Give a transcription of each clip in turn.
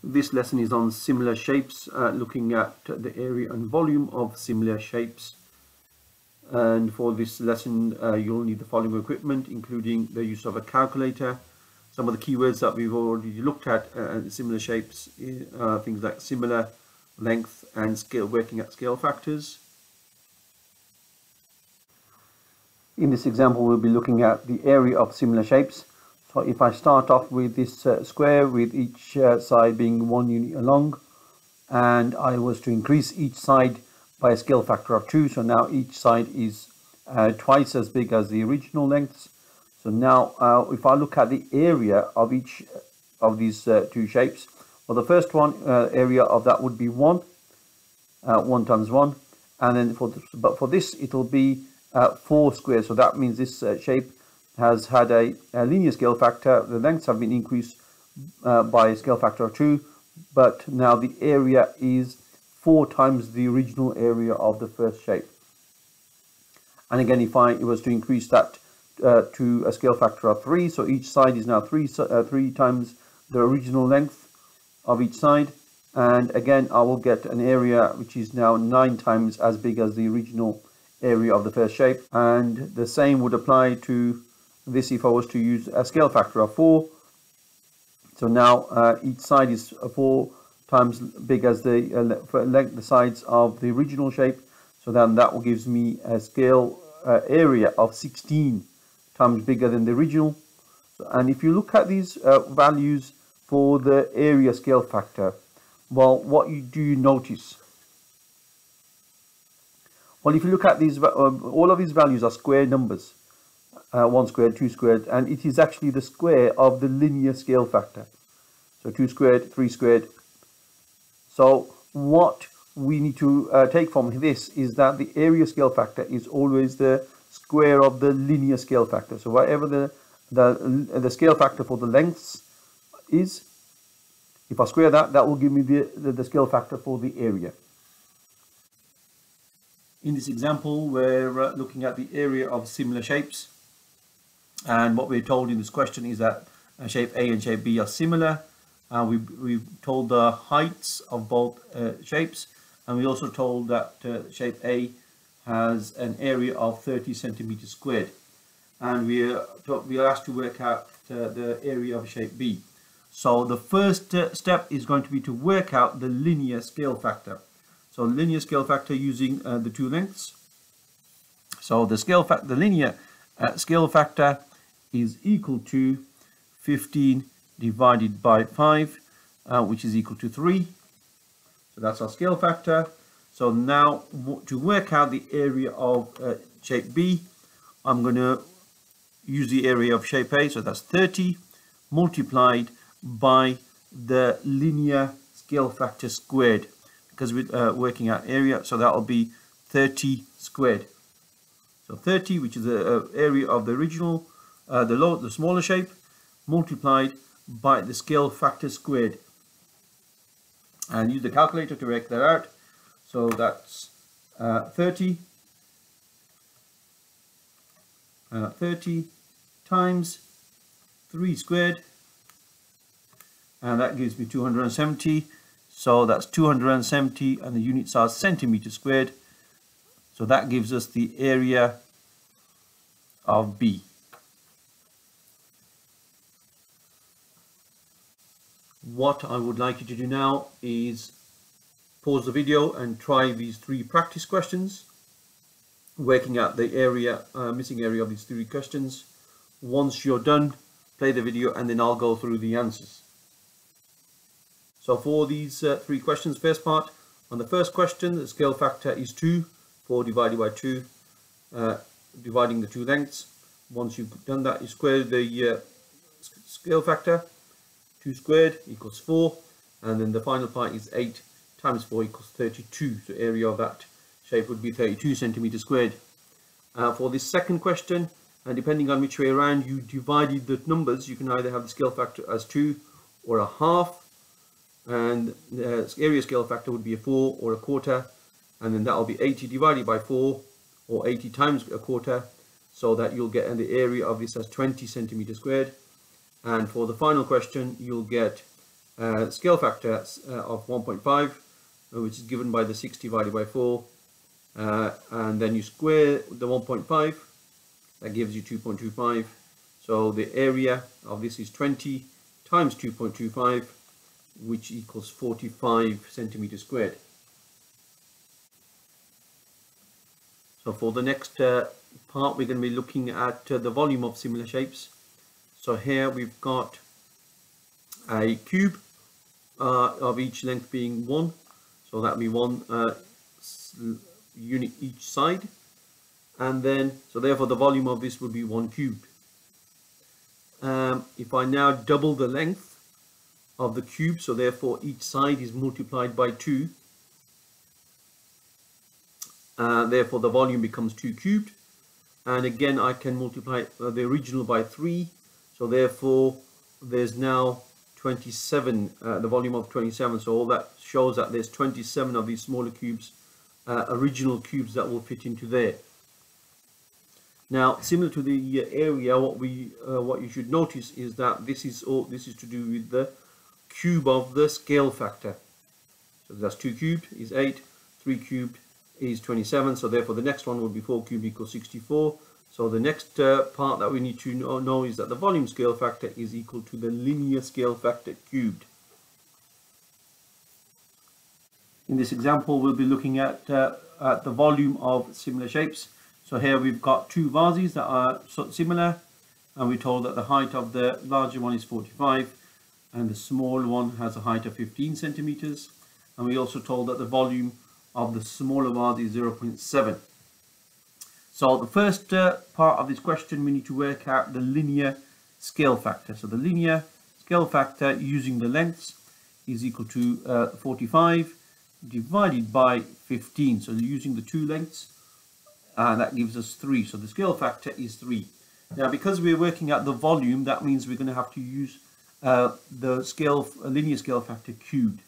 This lesson is on similar shapes, looking at the area and volume of similar shapes. And for this lesson, you'll need the following equipment, including the use of a calculator. Some of the keywords that we've already looked at similar shapes, things like similar, length, and scale, working at scale factors. In this example, we'll be looking at the area of similar shapes. So if I start off with this square with each side being 1 unit long, and I was to increase each side by a scale factor of 2, so now each side is twice as big as the original lengths. So now if I look at the area of each of these two shapes, well, the first one area of that would be 1 times 1, and then for this it will be 4 squares. So that means this shape has had a linear scale factor. The lengths have been increased by a scale factor of 2, but now the area is 4 times the original area of the first shape. And again, if I was to increase that to a scale factor of 3, so each side is now 3 times the original length of each side, and again I will get an area which is now 9 times as big as the original area of the first shape. And the same would apply to this if I was to use a scale factor of 4. So now each side is 4 times big as the sides of the original shape. So then that will gives me a scale area of 16 times bigger than the original. And if you look at these values for the area scale factor, well, what you do notice? Well, if you look at these, all of these values are square numbers. 1 squared, 2 squared, and it is actually the square of the linear scale factor. So 2 squared, 3 squared. So what we need to take from this is that the area scale factor is always the square of the linear scale factor. So whatever the scale factor for the lengths is, if I square that, that will give me the scale factor for the area. In this example, we're looking at the area of similar shapes. And what we're told in this question is that shape A and shape B are similar. We've told the heights of both shapes, and we also told that shape A has an area of 30 centimeters squared. And we are asked to work out the area of shape B. So the first step is going to be to work out the linear scale factor. So linear scale factor using the two lengths. So the linear scale factor is equal to 15 divided by 5, which is equal to 3. So that's our scale factor. So now to work out the area of shape B, I'm going to use the area of shape A, so that's 30 multiplied by the linear scale factor squared, because we're working out area, so that will be 30 squared. So 30, which is the area of the original, the smaller shape, multiplied by the scale factor squared. And use the calculator to work that out. So that's 30 times 3 squared, and that gives me 270. So that's 270, and the units are centimeters squared. So that gives us the area of B. What I would like you to do now is pause the video and try these 3 practice questions, working out the area, missing area of these 3 questions. Once you're done, play the video and then I'll go through the answers. So for these 3 questions, first part, on the first question, the scale factor is 2, 4 divided by 2, dividing the 2 lengths. Once you've done that, you square the scale factor. 2 squared equals 4, and then the final part is 8 times 4 equals 32. So area of that shape would be 32 centimeters squared. For this second question, and depending on which way around you divided the numbers, you can either have the scale factor as 2 or a half, and the area scale factor would be a 4 or a quarter, and then that will be 80 divided by 4, or 80 times a quarter, so that you'll get the area of this as 20 centimeters squared. And for the final question, you'll get scale factor of 1.5, which is given by the 6 divided by 4, and then you square the 1.5, that gives you 2.25. So the area of this is 20 times 2.25, which equals 45 centimeters squared. So for the next part, we're going to be looking at the volume of similar shapes. So here we've got a cube of each length being 1, so that will be 1 unit each side, and then so therefore the volume of this would be 1 cubed. If I now double the length of the cube, so therefore each side is multiplied by 2, therefore the volume becomes 2 cubed, and again I can multiply the original by 3, so therefore there's now 27, the volume of 27. So all that shows that there's 27 of these smaller cubes, original cubes, that will fit into there. Now, similar to the area, what you should notice is that this is to do with the cube of the scale factor. So that's 2 cubed is 8, 3 cubed is 27. So therefore the next one would be 4 cubed equals 64. So the next part that we need to know is that the volume scale factor is equal to the linear scale factor cubed. In this example, we'll be looking at the volume of similar shapes. So here we've got 2 vases that are similar, and we're told that the height of the larger one is 45 and the small one has a height of 15 centimeters, and we're also told that the volume of the smaller vase is 0.7. So the first part of this question, we need to work out the linear scale factor. So the linear scale factor using the lengths is equal to 45 divided by 15. So using the 2 lengths, that gives us 3. So the scale factor is 3. Now, because we're working out the volume, that means we're going to have to use the linear scale factor cubed.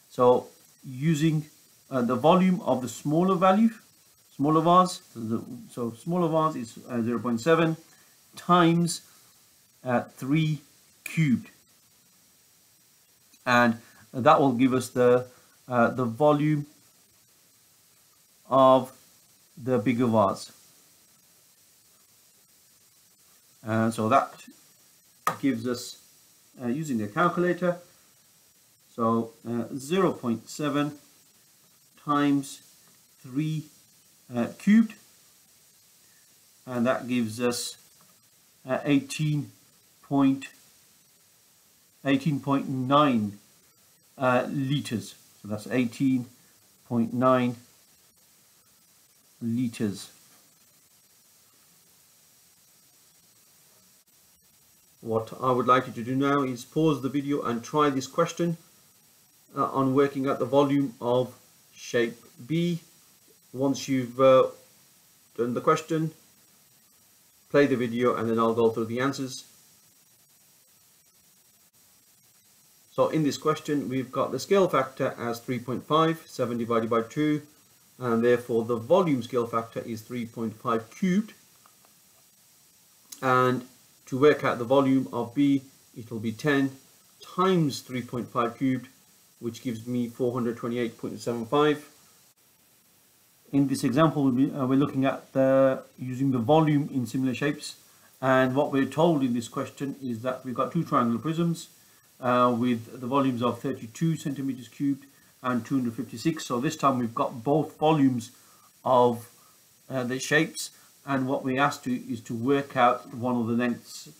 So using the volume of the smaller vase, so smaller vase is 0.7 times 3 cubed, and that will give us the volume of the bigger vase. And so that gives us, using a calculator, so 0.7 times 3 cubed, and that gives us 18.9 liters. So that's 18.9 liters. What I would like you to do now is pause the video and try this question on working out the volume of shape B. Once you've done the question, play the video and then I'll go through the answers. So in this question, we've got the scale factor as 3.5, 7 divided by 2, and therefore the volume scale factor is 3.5 cubed. And to work out the volume of B, it will be 10 times 3.5 cubed, which gives me 428.75. In this example, we're looking at using the volume in similar shapes, and what we're told in this question is that we've got 2 triangular prisms with the volumes of 32 centimeters cubed and 256. So this time we've got both volumes of the shapes, and what we asked is to work out one of the lengths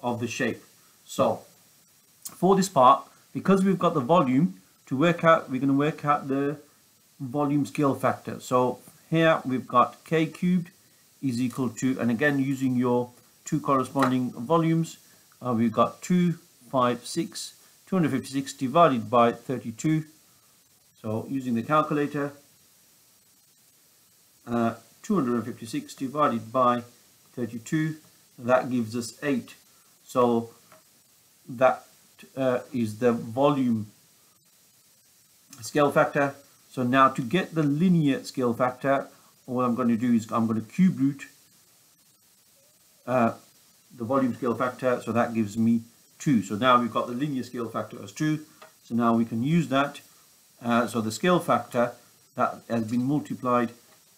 of the shape. So for this part, because we've got the volume to work out, we're going to work out the volume scale factor. So here we've got k cubed is equal to, and again using your 2 corresponding volumes, we've got 256 divided by 32. So using the calculator, 256 divided by 32, that gives us 8. So that is the volume scale factor. So now to get the linear scale factor, what I'm going to do is I'm going to cube root the volume scale factor. So that gives me 2. So now we've got the linear scale factor as 2. So now we can use that. So the scale factor that has been multiplied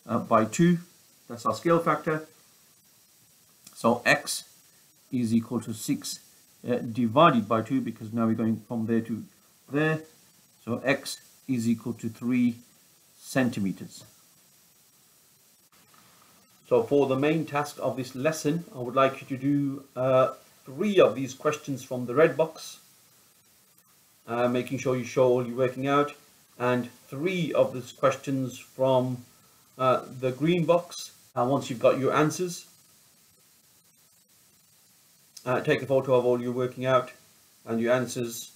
by 2, that's our scale factor. So x is equal to 6 divided by 2, because now we're going from there to there. So x is equal to 3 centimeters. So for the main task of this lesson, I would like you to do 3 of these questions from the red box, making sure you show all your working out, and 3 of these questions from the green box. And once you've got your answers, take a photo of all your working out and your answers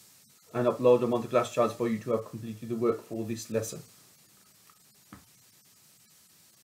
and upload them onto ClassCharts for you to have completed the work for this lesson.